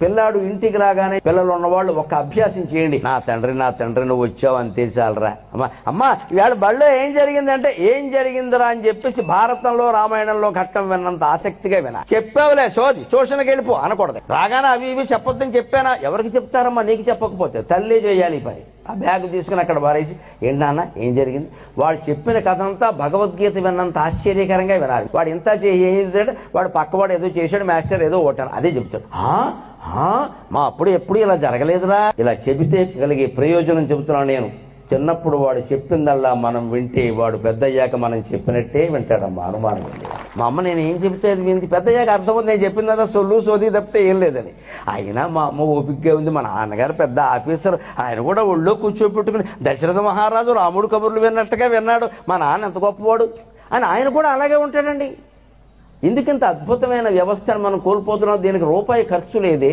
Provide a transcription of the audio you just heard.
పిల్లాడు ఇంటికి రాగానే పిల్లలు ఉన్నవాళ్ళు ఒక అభ్యాసం చేయండి. నా తండ్రి నువ్వు వచ్చావు అంతే చాలరా. అమ్మా ఇవాళ బళ్ళో ఏం జరిగిందంటే ఏం జరిగిందిరా అని చెప్పేసి భారతంలో రామాయణంలో ఘట్టం విన్నంత ఆసక్తిగా వినా. చెప్పావులే సోది ట్యూషన్కి వెళ్ళిపో అనకూడదు. రాగానే అవి ఇవి చెప్పొద్దని చెప్పానా? ఎవరికి చెప్తారమ్మా? నీకు చెప్పకపోతే తల్లి చేయాలి పని. ఆ బ్యాగ్ తీసుకుని అక్కడ పారేసి ఏంటి నాన్న ఏం జరిగింది? వాడు చెప్పిన కథ అంతా భగవద్గీత విన్నంత ఆశ్చర్యకరంగా వినాలి. వాడు ఇంత చేసాడు, వాడు పక్కవాడు ఏదో చేశాడు, మాస్టర్ ఏదో ఓటాను అదే చెప్తాడు. మా అప్పుడు ఎప్పుడు ఇలా జరగలేదురా. ఇలా చెబితే కలిగే ప్రయోజనం చెబుతున్నాను నేను. చిన్నప్పుడు వాడు చెప్పిందల్లా మనం వింటే వాడు పెద్దయ్యాక మనం చెప్పినట్టే వింటాడమ్మా, అనుమానం ఉంది. మా అమ్మ నేను ఏం చెబితే అది వింది, పెద్దయ్యాక అర్థమవుతుంది నేను చెప్పిందా సోది తప్పితే ఏం లేదని. అయినా మా అమ్మ ఓపికగా ఉంది. మా నాన్నగారు పెద్ద ఆఫీసర్, ఆయన కూడా ఒళ్ళో కూర్చోపెట్టుకుని దశరథ మహారాజు రాముడు కబుర్లు విన్నట్టుగా విన్నాడు. మా నాన్న ఎంత గొప్పవాడు అని ఆయన కూడా అలాగే ఉంటాడండి. ఎందుకంత అద్భుతమైన వ్యవస్థను మనం కోల్పోతున్నాం? దీనికి రూపాయి ఖర్చు లేదే.